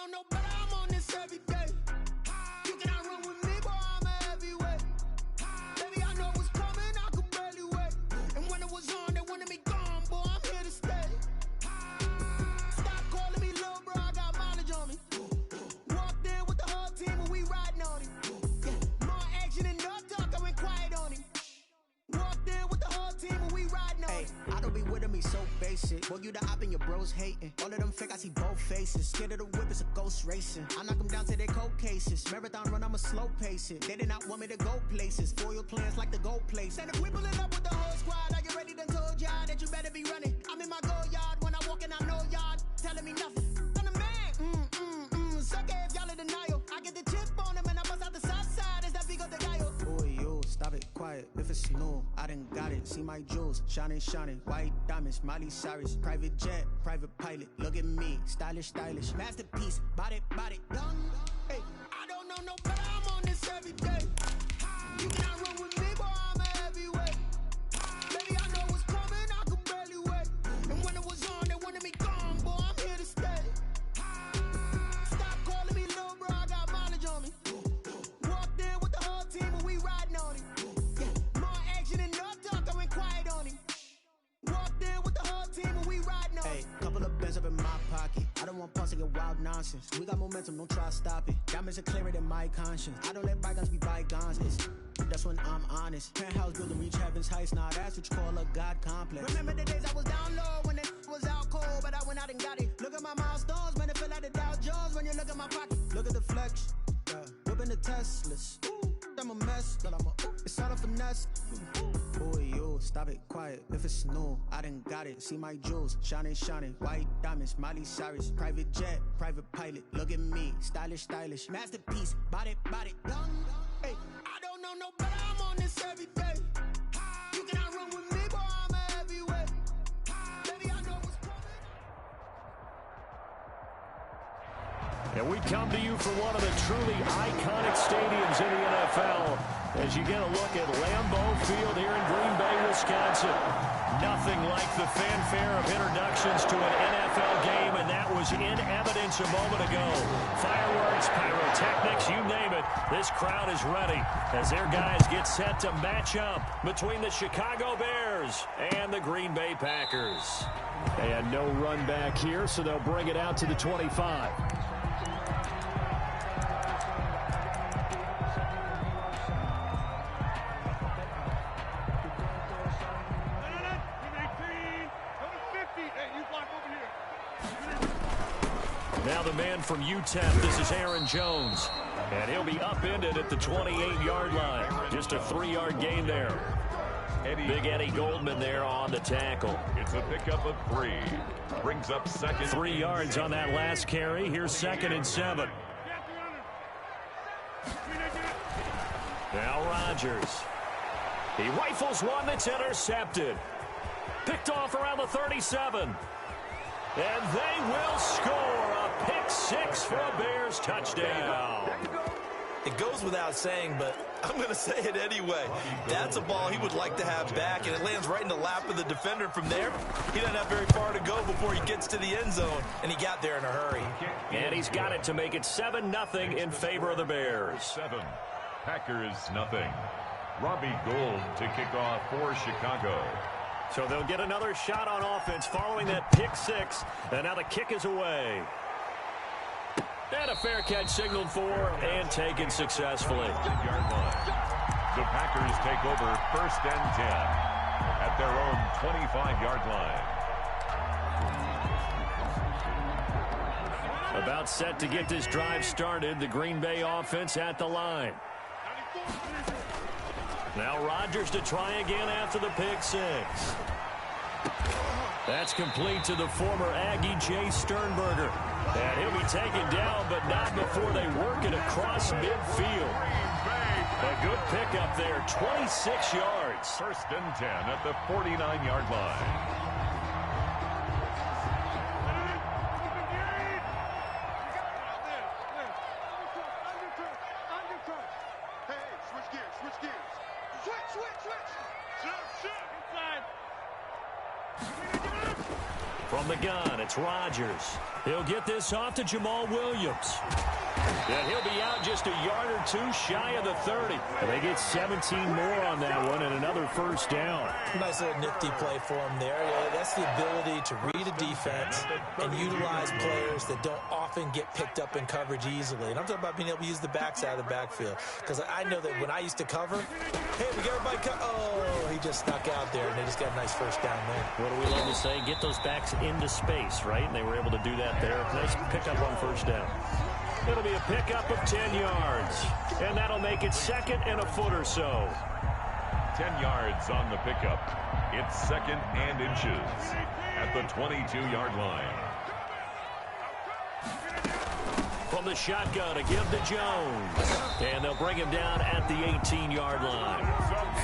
know no better, I'm on this every day. You cannot run with me, boy, I'm a heavyweight. Baby, I know what's coming, I could barely wait. And when it was on, they wanted me gone, boy, I'm here to stay. Stop calling me little bro, I got mileage on me. Walked in with the whole team and we riding on him. Yeah, more action and no talk, I went quiet on him. Walked in with the whole team and we riding on him. I don't be with me so basic. Boy, you the op and your bros hating. All of them fake, I see both faces. Scared of the whip, it's a ghost racing. I knock them down to their cold cases. Marathon run, I'ma slow pace it. They did not want me to go places. Foil plans like the goal place. And if we pulling up with the whole squad, are you ready? Done told y'all that you better be running. I'm in my go yard. When I walk in, I know y'all telling me nothing. I'm the man. Suck it if y'all in denial. I get the chip on them and I bust out the south side. It's that Vigo de Gallo. Boy, you stop it, quiet. If it's new, I done got it. See my jewels, shining, shining. White diamonds, Miley Cyrus. Private jet, private pilot. Look at me, stylish, stylish. Masterpiece, body, done. Hey, I don't know no better, I'm on this every day. You cannot run with me, boy, I'm a heavyweight. Baby, I know what's coming, I could barely wait. And when it was on, they wanted me gone, boy, I'm here to stay. Stop calling me little bro, I got mileage on me. Walked in with the whole team and we riding on him. Yeah, more action and no talk, I went quiet on him. Walked in with the whole team and we riding on him. Hey, couple of bands up in my pocket. I don't want punks to get wild nonsense. We got momentum, don't try to stop it. Diamonds are clearer than my conscience. I don't let bygones be bygones. That's when I'm honest. Penthouse building reach heaven's heights. Now that's what you call a God complex. Remember the days I was down low when it was out cold, but I went out and got it. Look at my milestones, man, it feel like the Dow Jones when you look at my pocket. Look at the flex, whipping the Teslas. I'm a mess, but it's all a finesse. Boy, you stop it, quiet. If it's new, I done got it. See my jewels, shining, shining. White diamonds, Miley Cyrus. Private jet, private pilot. Look at me, stylish, stylish. Masterpiece, body, done. Hey, I don't know no better, I'm on this every day. You cannot run with me, boy, I'm a heavyweight. Baby, I know what's coming. And we come to you from one of the truly iconic stadiums in the NFL as you get a look at Lambeau Field here in Green Bay, Wisconsin. Nothing like the fanfare of introductions to an NFL game, and that was in evidence a moment ago. Fireworks, pyrotechnics, you name it. This crowd is ready as their guys get set to match up between the Chicago Bears and the Green Bay Packers. And no run back here, so they'll bring it out to the 25. Now the man from UTEP, this is Aaron Jones. And he'll be upended at the 28-yard line. Just a 3-yard gain there. Big Eddie Goldman there on the tackle. It's a pickup of 3. Brings up second. 3 yards on that last carry. Here's 2nd and 7. Now Rodgers. He rifles one that's intercepted. Picked off around the 37. And they will score a pick 6 for a Bears touchdown. It goes without saying, but I'm going to say it anyway. That's a ball he would like to have back, and it lands right in the lap of the defender from there. He doesn't have very far to go before he gets to the end zone, and he got there in a hurry. And he's got it to make it 7-0 in favor of the Bears. 7. Packers nothing. Robbie Gould to kick off for Chicago. So they'll get another shot on offense following that pick 6. And now the kick is away. And a fair catch signaled for and taken successfully. The Packers take over 1st and 10 at their own 25-yard line. About set to get this drive started. The Green Bay offense at the line. Now Rodgers to try again after the pick 6. That's complete to the former Aggie Jay Sternberger. And he'll be taken down, but not before they work it across midfield. A good pickup there, 26 yards. 1st and 10 at the 49-yard line. From From the gun, it's Rodgers. He'll get this off to Jamal Williams. And he'll be out just a yard or two shy of the 30. And they get 17 more on that one and another first down. Nice little nifty play for him there. Yeah, that's the ability to read a defense and utilize players that don't often get picked up in coverage easily. And I'm talking about being able to use the backs out of the backfield. Because I know that when I used to cover, hey, we got everybody cut. Oh, he just snuck out there, and they just got a nice first down there. What do we love to say? Get those backs into space, right? And they were able to do that there. Nice pickup on first down. It'll be a pickup of 10 yards. And that'll make it second and a foot or so. 10 yards on the pickup. It's second and inches at the 22-yard line. From the shotgun, a give to Jones. And they'll bring him down at the 18-yard line.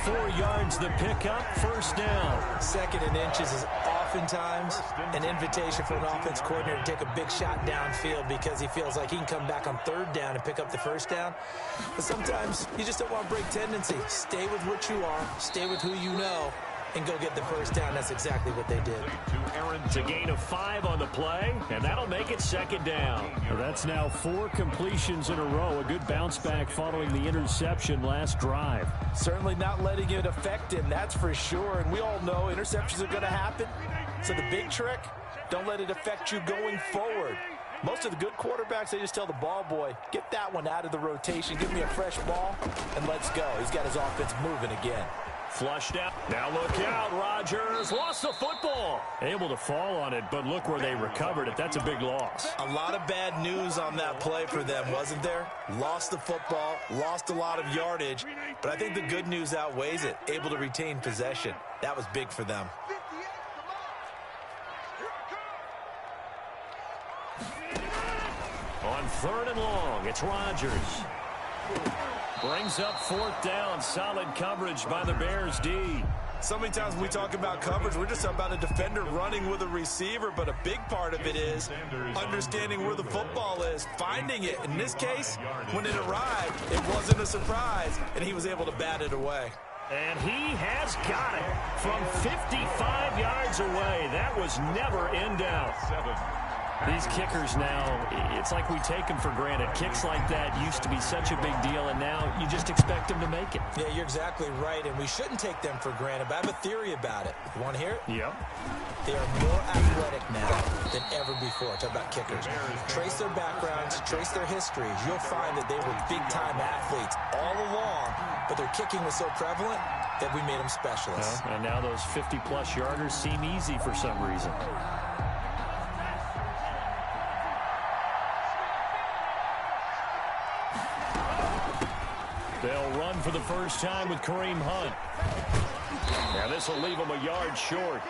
4 yards the pickup, first down. Second and inches is oftentimes an invitation for an offense coordinator to take a big shot downfield because he feels like he can come back on third down and pick up the first down. But sometimes you just don't want to break tendency. Stay with what you are, stay with who you know, and go get the first down. That's exactly what they did. It's a gain of 5 on the play, and that'll make it second down. Well, that's now 4 completions in a row. A good bounce back following the interception last drive. Certainly not letting it affect him, that's for sure. And we all know interceptions are going to happen. So the big trick, don't let it affect you going forward. Most of the good quarterbacks, they just tell the ball boy, get that one out of the rotation, give me a fresh ball, and let's go. He's got his offense moving again. Flushed out. Now look out, Rodgers lost the football. Able to fall on it, but look where they recovered it. That's a big loss. A lot of bad news on that play for them, wasn't there? Lost the football, lost a lot of yardage, but I think the good news outweighs it. Able to retain possession. That was big for them. On third and long, it's Rodgers. Brings up fourth down. Solid coverage by the Bears D. So many times when we talk about coverage, we're just about a defender running with a receiver, but a big part of it is understanding where the football is, finding it. In this case, when it arrived, it wasn't a surprise, and he was able to bat it away. And he has got it from 55 yards away. That was never in doubt. These kickers now, it's like we take them for granted. Kicks like that used to be such a big deal, and now you just expect them to make it. Yeah, you're exactly right, and we shouldn't take them for granted, but I have a theory about it. You want to hear it? Yep. They are more athletic now than ever before. Talk about kickers. Trace their backgrounds, trace their histories. You'll find that they were big-time athletes all along, but their kicking was so prevalent that we made them specialists. Well, and now those 50-plus yarders seem easy for some reason. They'll run for the first time with Kareem Hunt. Now this will leave them a yard short.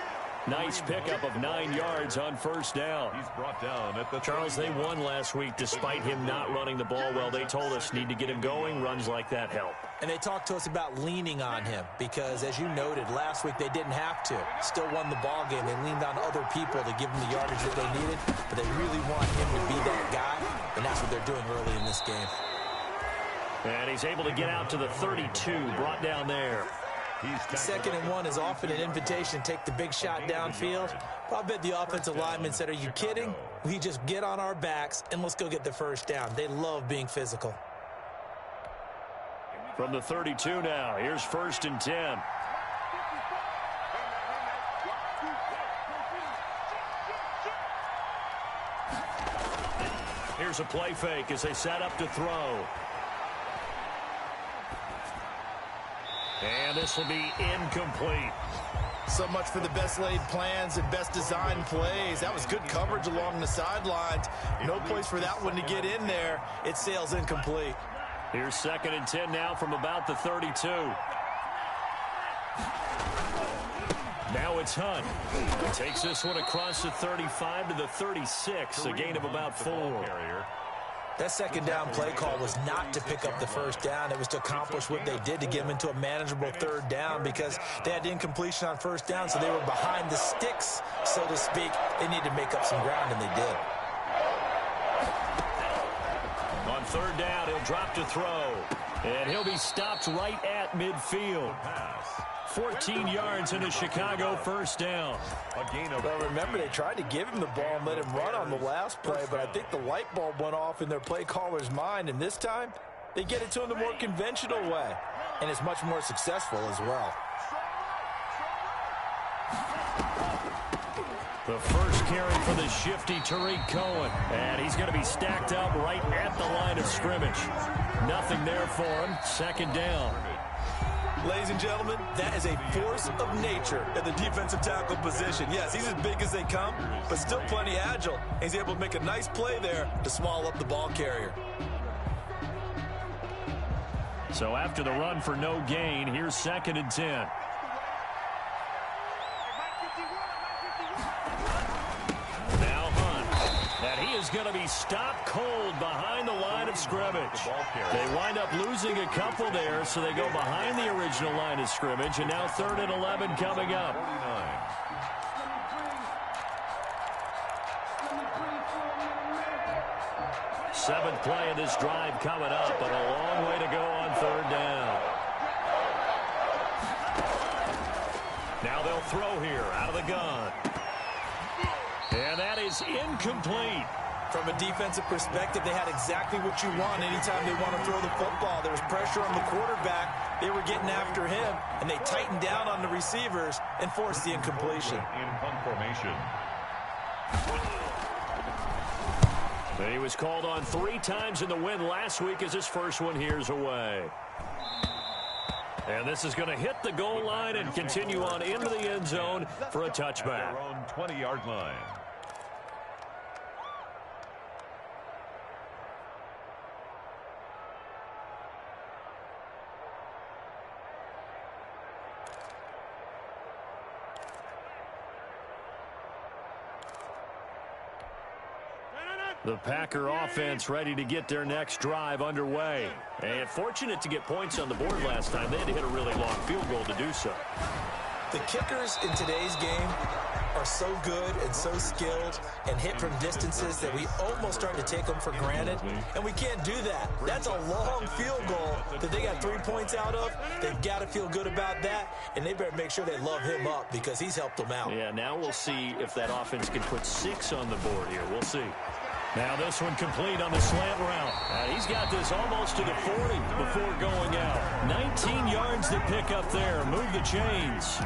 Nice pickup of 9 yards on first down. He's brought down at the Charles, they won last week despite him not running the ball well. They told us need to get him going. Runs like that help. And they talked to us about leaning on him because, as you noted, last week they didn't have to. Still won the ball game. They leaned on other people to give them the yardage that they needed, but they really want him to be that guy, and that's what they're doing early in this game. And he's able to get out to the 32, brought down there. Second and 1 is often an invitation to take the big shot downfield. I bet the offensive lineman said, are you kidding? We just get on our backs and let's go get the first down. They love being physical. From the 32 now, here's first and 10. Here's a play fake as they set up to throw. And this will be incomplete. So much for the best laid plans and best designed plays. That was good coverage along the sidelines. No place for that one to get in there. It sails incomplete. Here's second and 10 now from about the 32. Now it's Hunt. Takes this one across the 35 to the 36, a gain of about 4. That second down play call was not to pick up the first down. It was to accomplish what they did to get them into a manageable third down because they had incompletion on first down, so they were behind the sticks, so to speak. They needed to make up some ground, and they did. On third down, he'll drop to throw. And he'll be stopped right at at midfield. 14 yards and a Chicago first down. Well, remember, they tried to give him the ball and let him run on the last play, but I think the light bulb went off in their play caller's mind, and this time they get it to him the more conventional way, and it's much more successful as well. The first carry for the shifty Tariq Cohen, and he's going to be stacked up right at the line of scrimmage. Nothing there for him. Second down. Ladies and gentlemen, that is a force of nature at the defensive tackle position. Yes, he's as big as they come, but still plenty agile. He's able to make a nice play there to swallow up the ball carrier. So after the run for no gain, here's 2nd and 10. Is going to be stopped cold behind the line of scrimmage. They wind up losing a couple there, so they go behind the original line of scrimmage, and now 3rd and 11 coming up. 7th play of this drive coming up, but a long way to go on 3rd down. Now they'll throw here out of the gun. And that is incomplete. From a defensive perspective, they had exactly what you want anytime they want to throw the football. There was pressure on the quarterback. They were getting after him, and they tightened down on the receivers and forced the incompletion. In punt formation. He was called on 3 times in the win last week as his first one here's away. And this is going to hit the goal line and continue on into the end zone for a touchback. Their own 20-yard line. The Packer offense ready to get their next drive underway. And fortunate to get points on the board last time. They had to hit a really long field goal to do so. The kickers in today's game are so good and so skilled and hit from distances that we almost start to take them for granted. And we can't do that. That's a long field goal that they got 3 points out of. They've got to feel good about that, and they better make sure they love him up because he's helped them out. Yeah, now we'll see if that offense can put 6 on the board here. We'll see. Now this one complete on the slant route. He's got this almost to the 40 before going out. 19 yards to pick up there. Move the chains.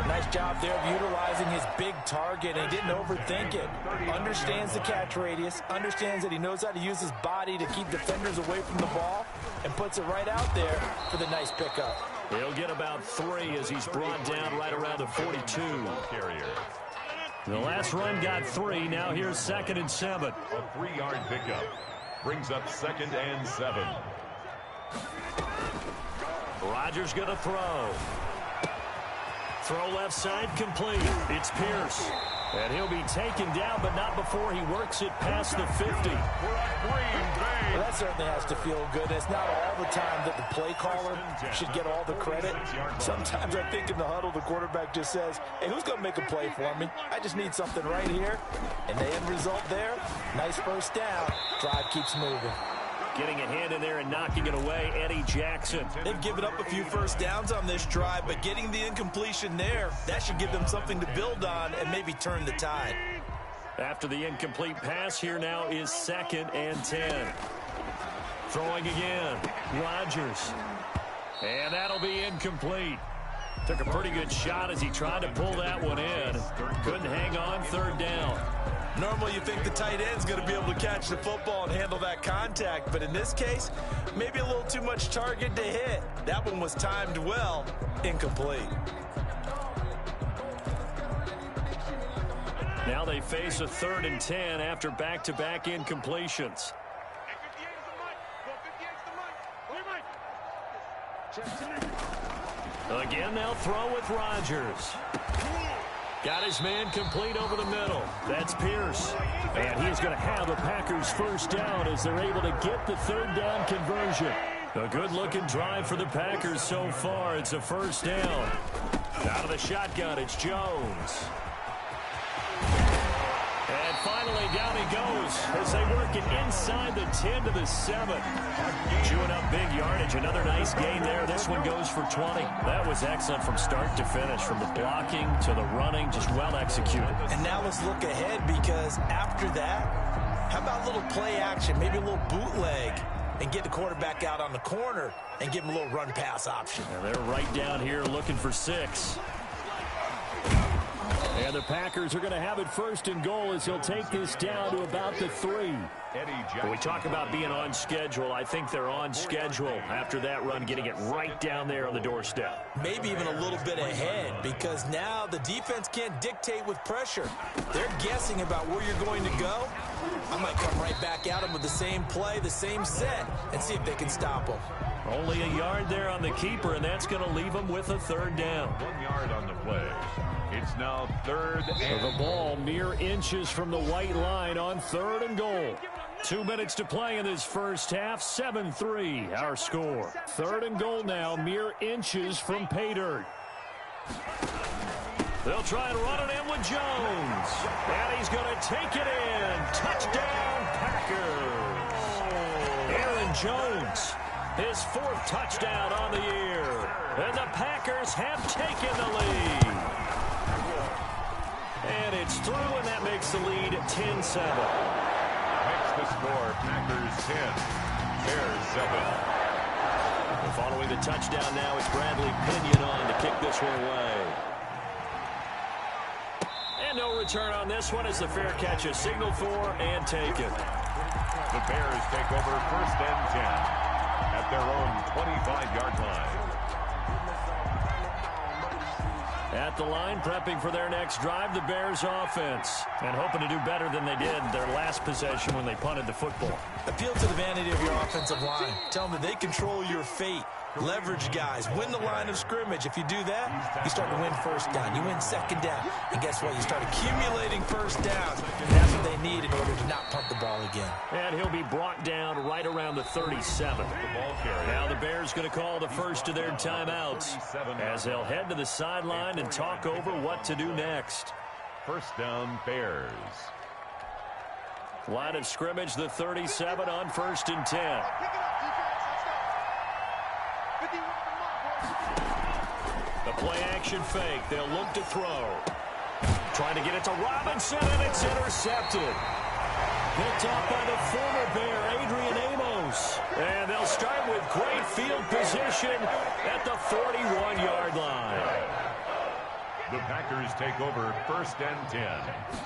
Nice job there of utilizing his big target, and he didn't overthink it. Understands the catch radius, understands that he knows how to use his body to keep defenders away from the ball, and puts it right out there for the nice pickup. He'll get about 3 as he's brought down right around the 42. Carrier. The last run got 3. Now here's 2nd and 7. A 3-yard pickup brings up 2nd and 7. Rodgers going to throw. Throw left side complete. It's Pierce. And he'll be taken down, but not before he works it past the 50. Well, that certainly has to feel good. It's not all the time that the play caller should get all the credit. Sometimes I think in the huddle, the quarterback just says, hey, who's going to make a play for me? I just need something right here. And the end result there, nice first down. Drive keeps moving. Getting a hand in there and knocking it away, Eddie Jackson. They've given up a few first downs on this drive, but getting the incompletion there, that should give them something to build on and maybe turn the tide. After the incomplete pass, here now is 2nd and 10. Throwing again, Rodgers. And that'll be incomplete. Took a pretty good shot as he tried to pull that one in. Couldn't hang on, 3rd down. Normally you think the tight end's going to be able to catch the football and handle that contact, but in this case, maybe a little too much target to hit. That one was timed well, incomplete. Now they face a 3rd and 10 after back-to-back incompletions. Again, they'll throw with Rodgers. Got his man complete over the middle. That's Pierce. And he's going to have the Packers first down as they're able to get the 3rd down conversion. A good-looking drive for the Packers so far. It's a first down. Out of the shotgun, it's Jones. And finally, down he goes as they work it inside the 10 to the 7. Chewing up big yardage. Another nice gain there. This one goes for 20. That was excellent from start to finish, from the blocking to the running, just well executed. And now let's look ahead, because after that, how about a little play action, maybe a little bootleg, and get the quarterback out on the corner and give him a little run-pass option. And they're right down here looking for 6. And the Packers are going to have it first and goal as he'll take this down to about the 3. When we talk about being on schedule, I think they're on schedule after that run, getting it right down there on the doorstep. Maybe even a little bit ahead, because now the defense can't dictate with pressure. They're guessing about where you're going to go. I might come right back at them with the same play, the same set, and see if they can stop them. Only a yard there on the keeper, and that's going to leave them with a 3rd down. 1 yard on the play. It's now 3rd and the ball mere inches from the white line on 3rd and goal. 2 minutes to play in this first half. 7-3 our score. 3rd and goal now, mere inches from pay dirt. They'll try and run it in with Jones. And he's going to take it in. Touchdown, Packers. Aaron Jones, his 4th touchdown on the year. And the Packers have taken the lead. And it's through, and that makes the lead 10-7. Makes the score Packers 10, Bears 7. And following the touchdown now, it's Bradley Pinion on to kick this one away. And no return on this one as the fair catch is signaled for and taken. The Bears take over 1st and 10 at their own 25-yard line. At the line, prepping for their next drive, the Bears offense. And hoping to do better than they did their last possession when they punted the football. Appeal to the vanity of your offensive line. Tell them that they control your fate. Leverage guys. Win the line of scrimmage. If you do that, you start to win 1st down. You win 2nd down. And guess what? You start accumulating 1st downs. And that's what they need in order to not punt the ball again. And he'll be brought down right around the 37. Now the Bears going to call the first of their timeouts as they'll head to the sideline and talk over what to do next. 1st down, Bears. Line of scrimmage, the 37 on 1st and 10. The play action fake. They'll look to throw. Trying to get it to Robinson, and it's intercepted. Picked off by the former Bear, Adrian Amos. And they'll start with great field position at the 41-yard line. The Packers take over 1st and 10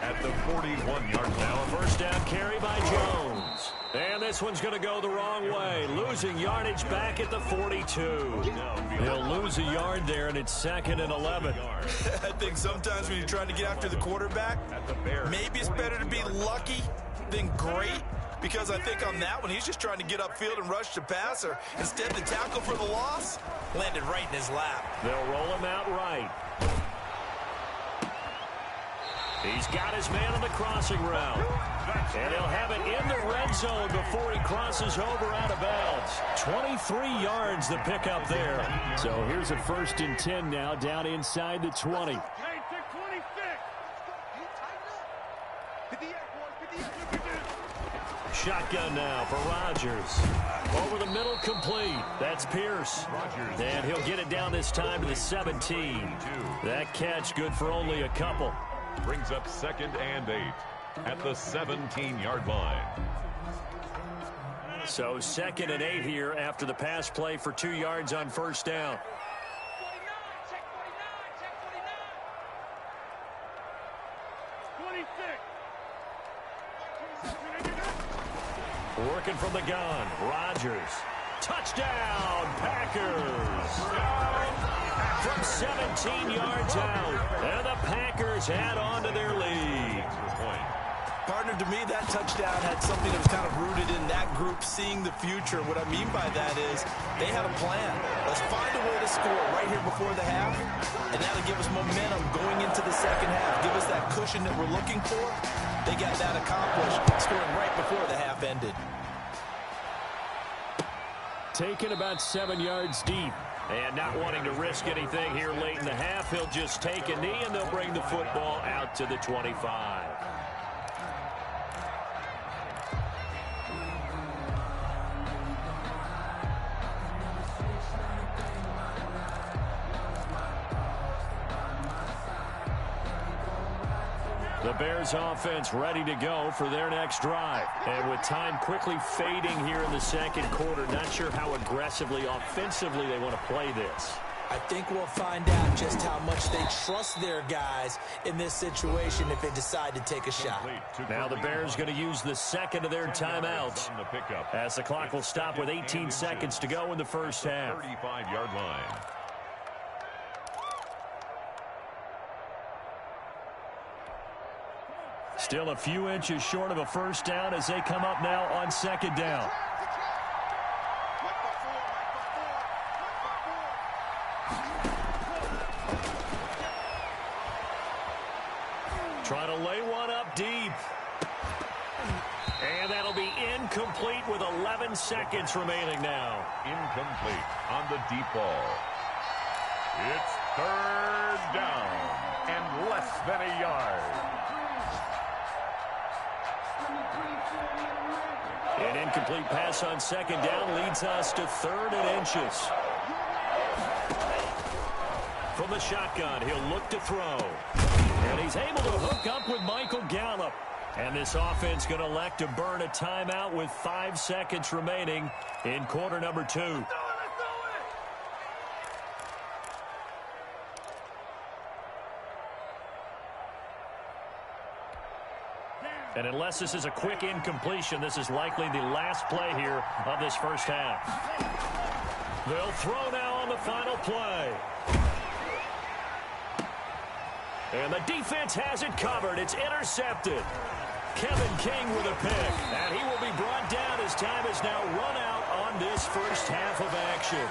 at the 41-yard line. Now a 1st down carry by Jones. And this one's going to go the wrong way. Losing yardage back at the 42. He'll lose a yard there, and it's 2nd and 11. I think sometimes when you're trying to get after the quarterback, maybe it's better to be lucky than great. Because I think on that one, he's just trying to get upfield and rush the passer. Instead, the tackle for the loss landed right in his lap. They'll roll him out right. He's got his man on the crossing route. And he'll have it in the red zone before he crosses over out of bounds. 23 yards the pickup there. So here's a 1st and 10 now down inside the 20. Shotgun now for Rodgers. Over the middle, complete. That's Pierce. And he'll get it down this time to the 17. That catch good for only a couple. Brings up 2nd and 8 at the 17-yard line. So 2nd and 8 here after the pass play for 2 yards on 1st down. Working from the gun, Rodgers. Touchdown, Packers. From 17 yards out, and the Packers add on to their lead. Partner, to me, that touchdown had something that was kind of rooted in that group seeing the future. What I mean by that is they had a plan. Let's find a way to score right here before the half, and that'll give us momentum going into the 2nd half. Give us that cushion that we're looking for. They got that accomplished, scoring right before the half ended. Taken about 7 yards deep. And not wanting to risk anything here late in the half, he'll just take a knee, and they'll bring the football out to the 25. The Bears offense ready to go for their next drive. And with time quickly fading here in the second quarter, not sure how aggressively, offensively they want to play this. I think we'll find out just how much they trust their guys in this situation if they decide to take a shot. Now the Bears going to use the second of their timeouts as the clock will stop with 18 seconds to go in the first half. 35-yard line. Still a few inches short of a first down as they come up now on second down. Trying to lay one up deep. And that'll be incomplete with 11 seconds remaining now. Incomplete on the deep ball. It's third down and less than a yard. An incomplete pass on second down leads us to 3rd and inches. From the shotgun, he'll look to throw. And he's able to hook up with Michael Gallup. And this offense going to elect to burn a timeout with 5 seconds remaining in quarter number 2. And unless this is a quick incompletion, this is likely the last play here of this first half. They'll throw now on the final play. And the defense has it covered. It's intercepted. Kevin King with a pick. And he will be brought down as time has now run out on this first half of action.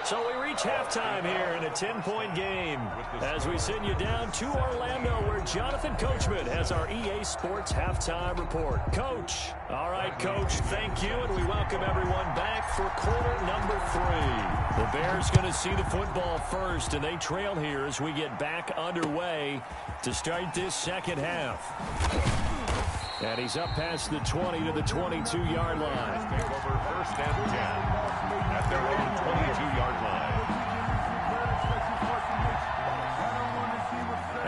So we reach halftime here in a 10-point game as we send you down to Orlando where Jonathan Coachman has our EA Sports halftime report. Coach. All right, Coach, thank you, and we welcome everyone back for quarter number 3. The Bears going to see the football first, and they trail here as we get back underway to start this second half. And he's up past the 20 to the 22-yard line. Take over first and 10 at their own 22-yard line.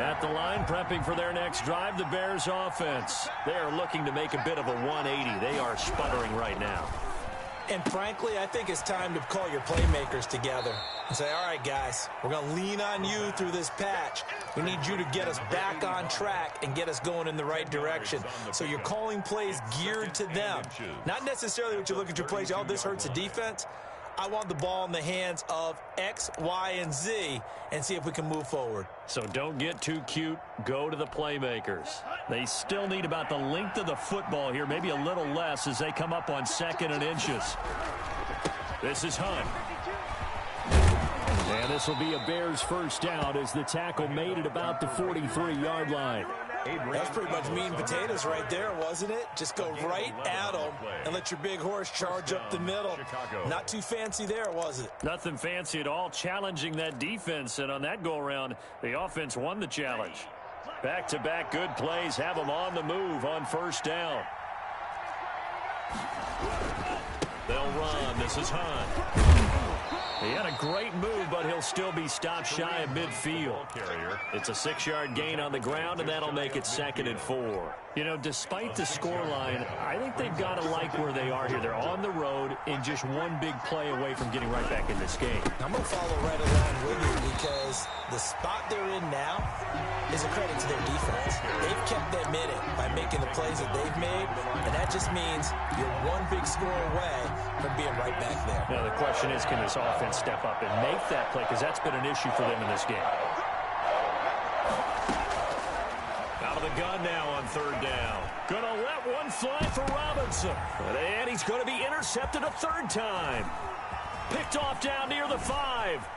At the line, prepping for their next drive, the Bears offense. They are looking to make a bit of a 180. They are sputtering right now. And frankly, I think it's time to call your playmakers together and say, all right, guys, we're going to lean on you through this patch. We need you to get us back on track and get us going in the right direction. So you're calling plays geared to them. Not necessarily what you look at your plays, oh, this hurts the defense. I want the ball in the hands of X, Y, and Z and see if we can move forward. So don't get too cute. Go to the playmakers. They still need about the length of the football here, maybe a little less as they come up on 2nd and inches. This is Hunt. And this will be a Bears first down as the tackle made at about the 43-yard line. That's pretty much meat and potatoes right there, wasn't it? Just go right at them and let your big horse charge up the middle. Not too fancy there, was it? Nothing fancy at all, challenging that defense. And on that go-around, the offense won the challenge. Back-to-back good plays have them on the move on first down. They'll run. This is Hunt. He had a great move, but he'll still be stopped shy of midfield. It's a 6-yard gain on the ground, and that'll make it 2nd and 4. You know, despite the scoreline, I think they've got to like where they are here. They're on the road and just one big play away from getting right back in this game. I'm going to follow right along with you because the spot they're in now is a credit to their defense. They've kept them in it by making the plays that they've made, and that just means you're one big score away from being right back there. Now, the question is, can this offense step up and make that play? Because that's been an issue for them in this game. Out of the gun now on 3rd down. Gonna let one fly for Robinson. And he's going to be intercepted a 3rd time. Picked off down near the 5.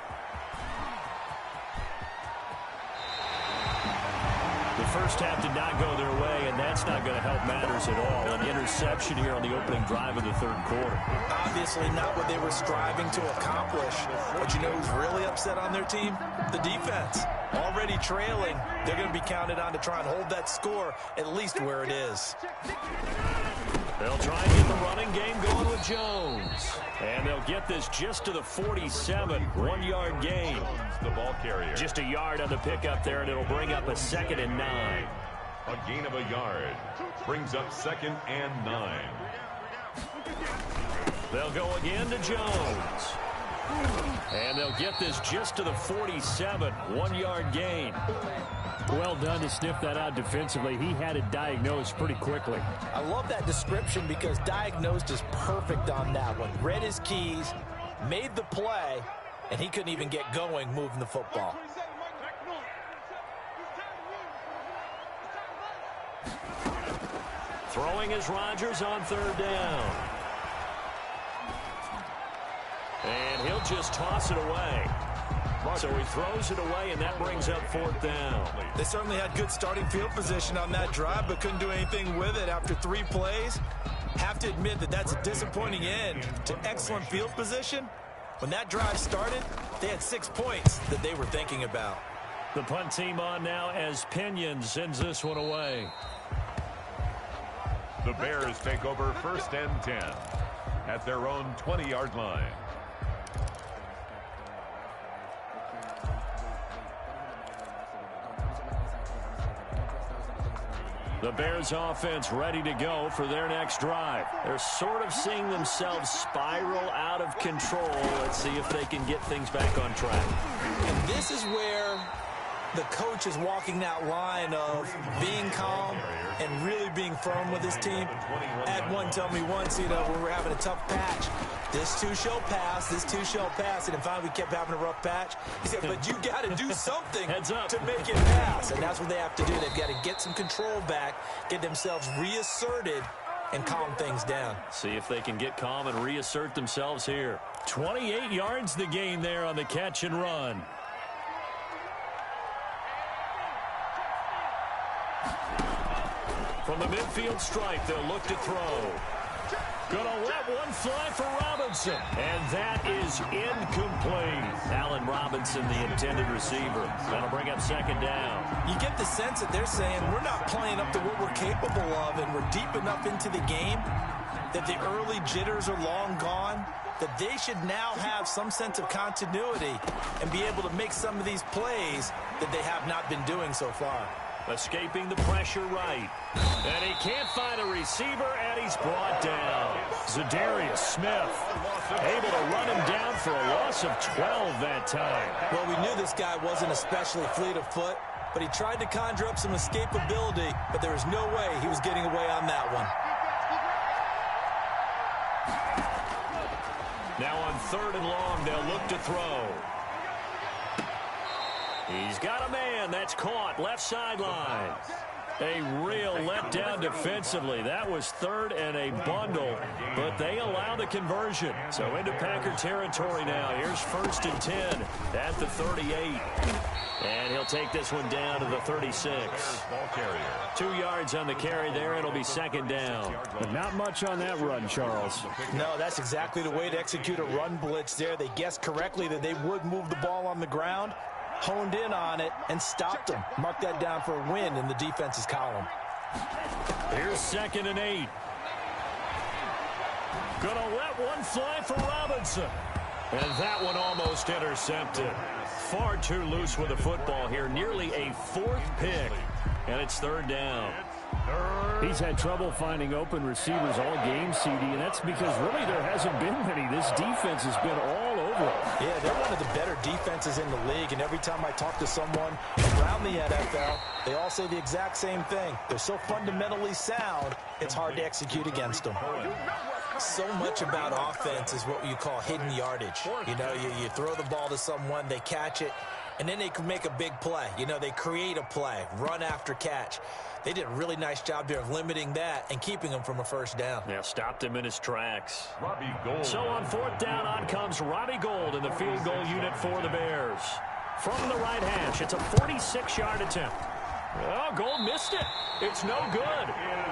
The first half did not go their way, and that's not going to help matters at all. An interception here on the opening drive of the 3rd quarter. Obviously not what they were striving to accomplish. But you know who's really upset on their team? The defense. Already trailing, they're going to be counted on to try and hold that score at least where it is. They'll try and get the running game going with Jones. And they'll get this just to the 47, 1-yard gain. The ball carrier. Just a yard on the pickup there, and it'll bring up a 2nd and 9. A gain of a yard. Brings up 2nd and 9. They'll go again to Jones. And they'll get this just to the 47, 1-yard gain. Well done to sniff that out defensively. He had it diagnosed pretty quickly. I love that description because diagnosed is perfect on that one. Read his keys, made the play, and he couldn't even get going moving the football. Throwing is Rodgers on 3rd down. And he'll just toss it away. So he throws it away, and that brings up 4th down. They certainly had good starting field position on that drive, but couldn't do anything with it after 3 plays. Have to admit that that's a disappointing end to excellent field position. When that drive started, they had 6 points that they were thinking about. The punt team on now as Pinion sends this one away. The Bears take over 1st and 10 at their own 20-yard line. The Bears offense ready to go for their next drive. They're sort of seeing themselves spiral out of control. Let's see if they can get things back on track. And this is where the coach is walking that line of being calm and really being firm with his team. I had one tell me once, when we're having a tough patch, this too shall pass, this too shall pass. And finally we kept having a rough patch. He said, but you got to do something to make it pass. And that's what they have to do. They've got to get some control back, get themselves reasserted, and calm things down. See if they can get calm and reassert themselves here. 28 yards the gain there on the catch and run. From the midfield stripe, they'll look to throw. Gonna let one fly for Robinson. And that is incomplete. Allen Robinson, the intended receiver. That'll bring up 2nd down. You get the sense that they're saying we're not playing up to what we're capable of, and we're deep enough into the game that the early jitters are long gone, that they should now have some sense of continuity and be able to make some of these plays that they have not been doing so far. Escaping the pressure right. And he can't find a receiver, and he's brought down. Zadarius Smith able to run him down for a loss of 12 that time. Well, we knew this guy wasn't especially fleet of foot, but he tried to conjure up some escapability, but there was no way he was getting away on that one. Now on 3rd and long, they'll look to throw. He's got a man that's caught left sideline. A real letdown defensively. That was 3rd and a bundle, but they allow the conversion. So into Packer territory now. Here's 1st and 10 at the 38. And he'll take this one down to the 36. 2 yards on the carry there. It'll be 2nd down. But not much on that run, Charles. No, that's exactly the way to execute a run blitz there. They guessed correctly that they would move the ball on the ground, honed in on it, and stopped them. Mark that down for a win in the defense's column. Here's 2nd and 8. Gonna let one fly for Robinson. And that one almost intercepted. Far too loose with the football here. Nearly a 4th pick. And it's 3rd down. He's had trouble finding open receivers all game, CD, and that's because really there hasn't been many. This defense has been all over it. Yeah, they're one of the better defenses in the league, and every time I talk to someone around the NFL, they all say the exact same thing. They're so fundamentally sound, it's hard to execute against them. So much about offense is what you call hidden yardage. You throw the ball to someone, they catch it, and then they can make a big play. They create a play, run after catch. They did a really nice job there of limiting that and keeping him from a 1st down. Yeah, stopped him in his tracks. Robbie Gould. So on 4th down, on comes Robbie Gould in the field goal unit for the Bears. From the right hash, it's a 46-yard attempt. Oh, Gould missed it. It's no good.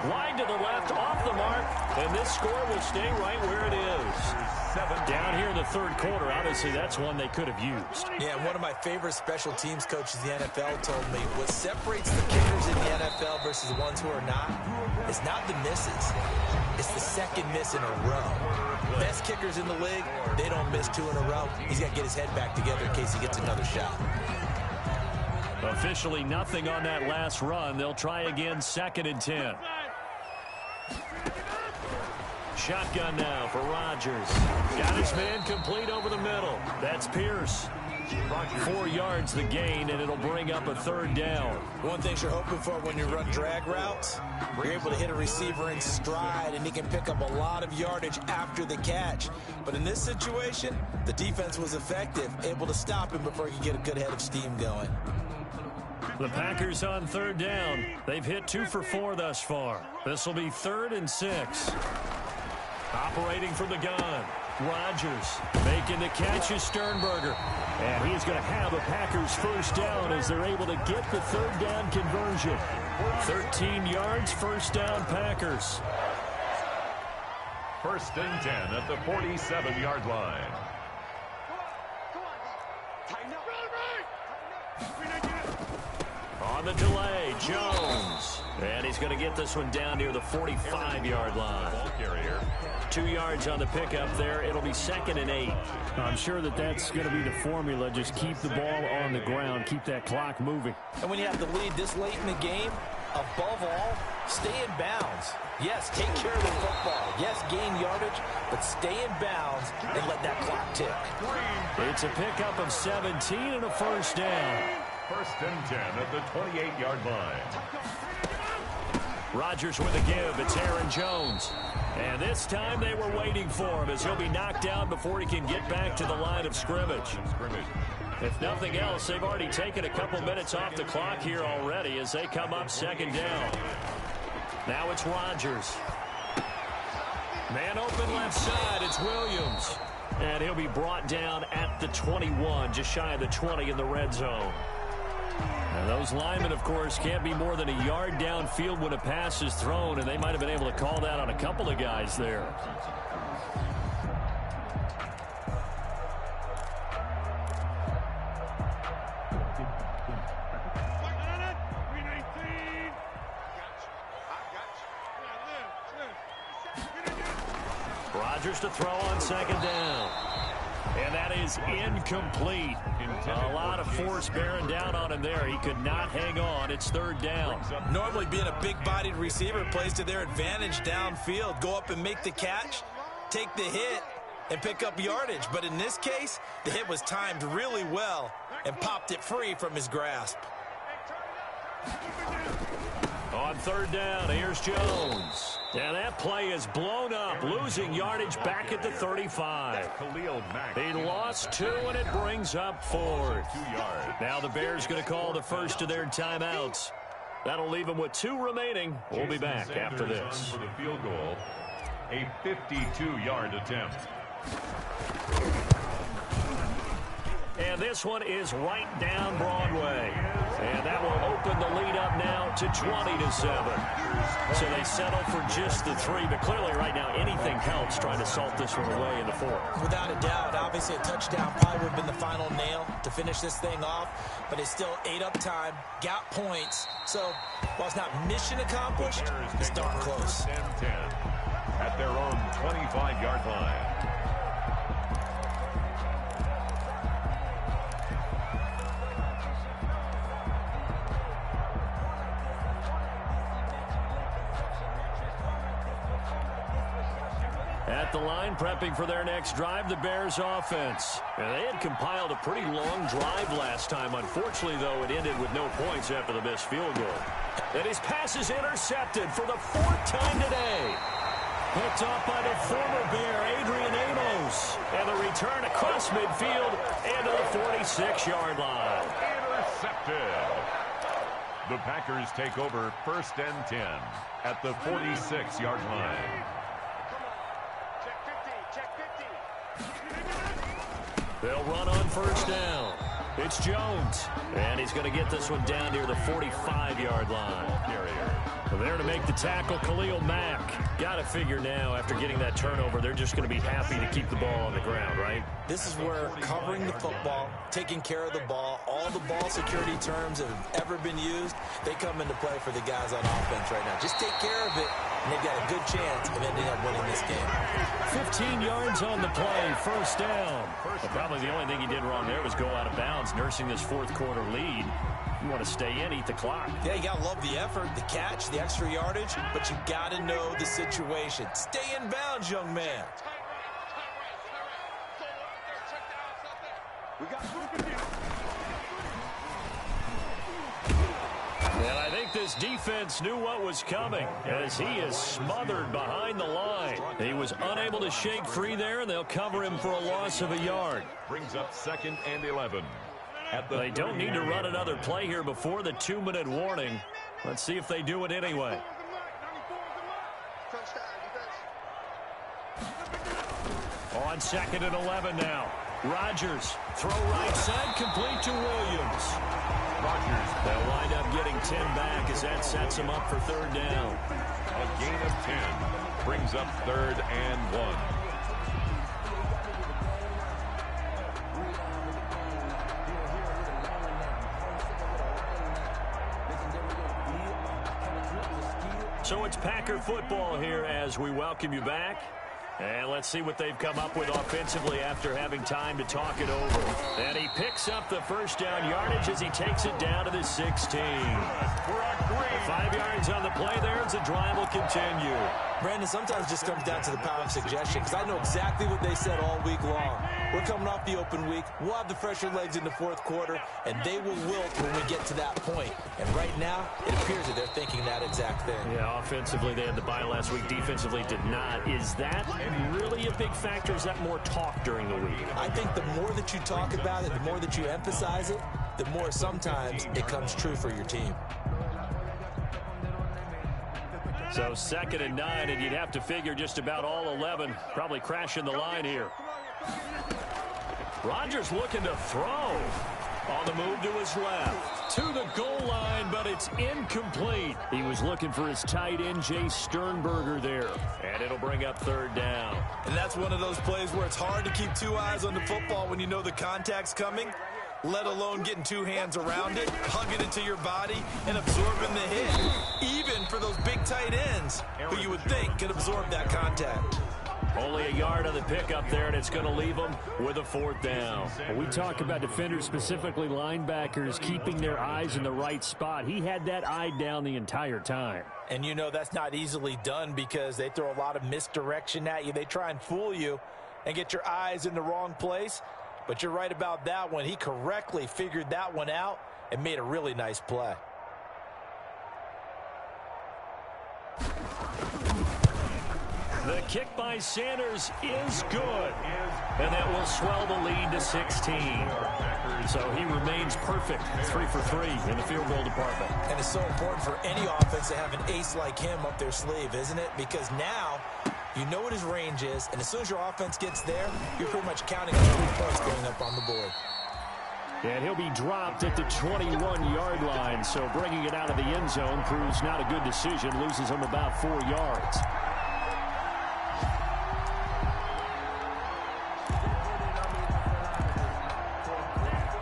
Wide to the left, off the mark, and this score will stay right where it is. Down here in the 3rd quarter, obviously that's one they could have used. Yeah, one of my favorite special teams coaches in the NFL told me what separates the kickers in the NFL versus the ones who are not, it's not the misses. It's the second miss in a row. Best kickers in the league, they don't miss 2 in a row. He's got to get his head back together in case he gets another shot. Officially nothing on that last run. They'll try again, 2nd and 10. Shotgun now for Rodgers. Got his man complete over the middle. That's Pierce. 4 yards the gain, and it'll bring up a 3rd down. One thing you're hoping for when you run drag routes, you're able to hit a receiver in stride, and he can pick up a lot of yardage after the catch. But in this situation, the defense was effective, able to stop him before he could get a good head of steam going. The Packers on 3rd down. They've hit 2 for 4 thus far. This will be 3rd and 6. Operating from the gun. Rodgers making the catch is Sternberger. And he's going to have a Packers 1st down as they're able to get the 3rd down conversion. 13 yards, 1st down Packers. 1st and 10 at the 47-yard line. On the delay, Jones. And he's going to get this one down near the 45-yard line. Ball carrier. 2 yards on the pickup there. It'll be 2nd and 8. I'm sure that's going to be the formula. Just keep the ball on the ground. Keep that clock moving. And when you have the lead this late in the game, above all, stay in bounds. Yes, take care of the football. Yes, gain yardage, but stay in bounds and let that clock tick. It's a pickup of 17 and a 1st down. 1st and 10 at the 28-yard line. Rodgers with a give. It's Aaron Jones. And this time they were waiting for him as he'll be knocked down before he can get back to the line of scrimmage. If nothing else, they've already taken a couple minutes off the clock here already as they come up 2nd down. Now it's Rodgers. Man open left side. It's Williams. And he'll be brought down at the 21, just shy of the 20 in the red zone. And those linemen, of course, can't be more than a yard downfield when a pass is thrown, and they might have been able to call that on a couple of guys there. Rodgers to throw on 2nd down. And that is incomplete. A lot of force bearing down on him there. He could not hang on. It's 3rd down. Normally being a big-bodied receiver plays to their advantage downfield. Go up and make the catch, take the hit, and pick up yardage. But in this case, the hit was timed really well and popped it free from his grasp. On 3rd down, here's Jones. And that play is blown up, losing yardage back at the 35. He lost 2, and it brings up 4th. Now the Bears going to call the first of their timeouts. That'll leave them with 2 remaining. We'll be back after this. For the field goal, a 52-yard attempt. And this one is right down Broadway. And that will open the lead up now to 20-7. So they settle for just the 3. But clearly right now anything counts trying to salt this one away in the 4th. Without a doubt, obviously a touchdown probably would have been the final nail to finish this thing off. But it's still 8 up time, got points. So while it's not mission accomplished, it's darn close. 10-10 at their own 25-yard line. At the line, prepping for their next drive, the Bears offense. And they had compiled a pretty long drive last time. Unfortunately, though, it ended with no points after the missed field goal. And his pass is intercepted for the 4th time today. Picked off by the former Bear, Adrian Amos. And the return across midfield and to the 46-yard line. Intercepted. The Packers take over 1st and 10 at the 46-yard line. They'll run on 1st down. It's Jones, and he's going to get this one down near the 45-yard line. There to make the tackle, Khalil Mack. Got to figure now, after getting that turnover, they're just going to be happy to keep the ball on the ground, right? This is where covering the football, taking care of the ball, all the ball security terms that have ever been used, they come into play for the guys on offense right now. Just take care of it, and they've got a good chance of ending up winning this game. 15 yards on the play, first down. But probably the only thing he did wrong there was go out of bounds, nursing this fourth-quarter lead. You want to stay in, eat the clock. Yeah, you got to love the effort, the catch, the extra yardage, but you got to know the situation. Stay in bounds, young man. And I think this defense knew what was coming, as he is smothered behind the line. He was unable to shake free there, and they'll cover him for a loss of a yard. Brings up 2nd and 11. They don't need to run another play here before the 2-minute warning. Let's see if they do it anyway. On 2nd and 11 now. Rodgers, throw right side, complete to Williams. Rodgers. They'll wind up getting 10 back as that sets them up for 3rd down. A gain of 10 brings up 3rd and 1. So it's Packer football here as we welcome you back. And let's see what they've come up with offensively after having time to talk it over. And he picks up the first down yardage as he takes it down to the 16. 5 yards on the play there as the drive will continue. Brandon, sometimes it just comes down to the power of suggestion, because I know exactly what they said all week long. We're coming off the open week. We'll have the fresher legs in the fourth quarter, and they will wilt when we get to that point. And right now, it appears that they're thinking that exact thing. Yeah, offensively, they had the bye last week. Defensively, did not. Is that really a big factor? Is that more talk during the week? I think the more that you talk about it, the more that you emphasize it, the more sometimes it comes true for your team. So 2nd and 9, and you'd have to figure just about all 11 probably crashing the line here. Rodgers looking to throw. On the move to his left. To the goal line, but it's incomplete. He was looking for his tight end, Jay Sternberger there. And it'll bring up 3rd down. And that's one of those plays where it's hard to keep 2 eyes on the football when you know the contact's coming, let alone getting 2 hands around it, hugging it to your body, and absorbing the hit. Even for those big tight ends, who you would think could absorb that contact. Only a yard on the pickup there, and it's going to leave them with a 4th down. When we talk about defenders, specifically linebackers, keeping their eyes in the right spot. He had that eye down the entire time. And you know that's not easily done because they throw a lot of misdirection at you. They try and fool you and get your eyes in the wrong place. But you're right about that one. He correctly figured that one out and made a really nice play. The kick by Sanders is good. And that will swell the lead to 16. So he remains perfect, 3 for 3 in the field goal department. And it's so important for any offense to have an ace like him up their sleeve, isn't it? Because now you know what his range is, and as soon as your offense gets there, you're pretty much counting on 3 points going up on the board. And he'll be dropped at the 21-yard line, so bringing it out of the end zone proves not a good decision, loses him about 4 yards.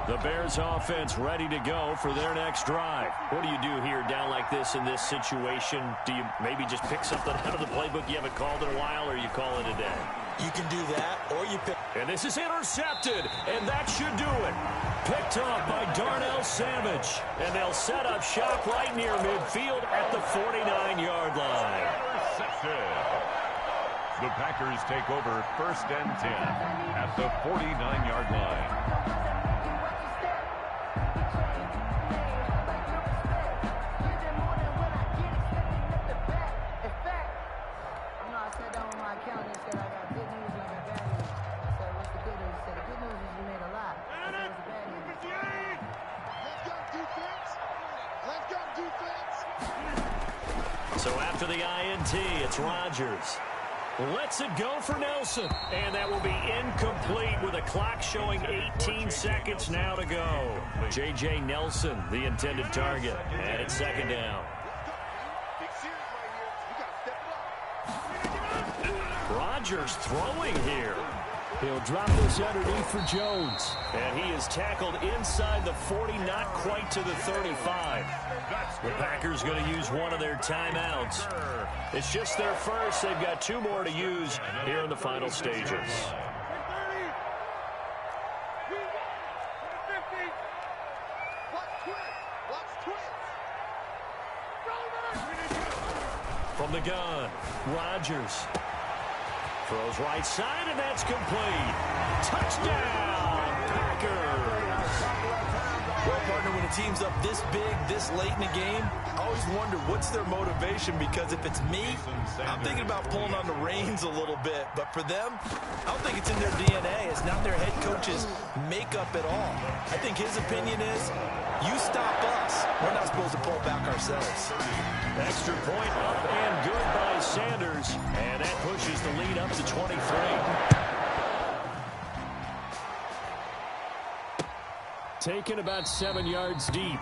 The Bears offense ready to go for their next drive. What do you do here down like this in this situation? Do you maybe just pick something out of the playbook you haven't called in a while, or you call it a day? You can do that, or you pick. And this is intercepted, and that should do it. Picked off by Darnell Savage. And they'll set up shop right near midfield at the 49-yard line. Intercepted. The Packers take over 1st and 10 at the 49-yard line. So after the INT, it's Rodgers. Lets it go for Nelson. And that will be incomplete with a clock showing 18 seconds now to go. J.J. Nelson, the intended target. And it's second down. Rodgers throwing here. He'll drop this underneath for Jones. And he is tackled inside the 40, not quite to the 35. The Packers going to use one of their timeouts. It's just their first. They've got 2 more to use here in the final stages. From the gun, Rodgers. Throws right side, and that's complete. Touchdown, Packers. Well, partner, when a team's up this big, this late in the game, I always wonder what's their motivation, because if it's me, I'm thinking about pulling on the reins a little bit. But for them, I don't think it's in their DNA. It's not their head coach's makeup at all. I think his opinion is, you stop us. We're not supposed to pull back ourselves. Extra point up and good by Sanders. And that pushes the lead up to 23. Taken about 7 yards deep.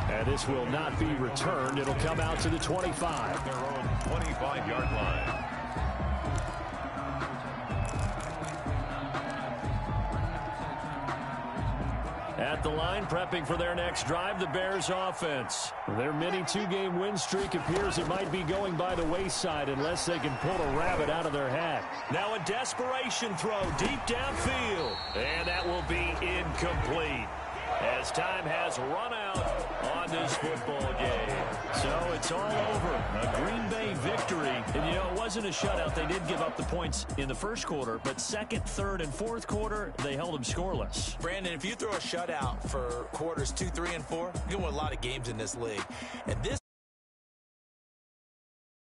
And this will not be returned. It'll come out to the 25. Their own 25-yard line. At the line, prepping for their next drive, the Bears offense. Their mini 2-game win streak appears it might be going by the wayside unless they can pull a rabbit out of their hat. Now a desperation throw deep downfield. And that will be incomplete, as time has run out on this football game. So it's all over. A Green Bay victory. And, you know, it wasn't a shutout. They did give up the points in the first quarter, but second, third, and fourth quarter, they held them scoreless. Brandon, if you throw a shutout for quarters 2, 3, and 4, you're going to win a lot of games in this league. And this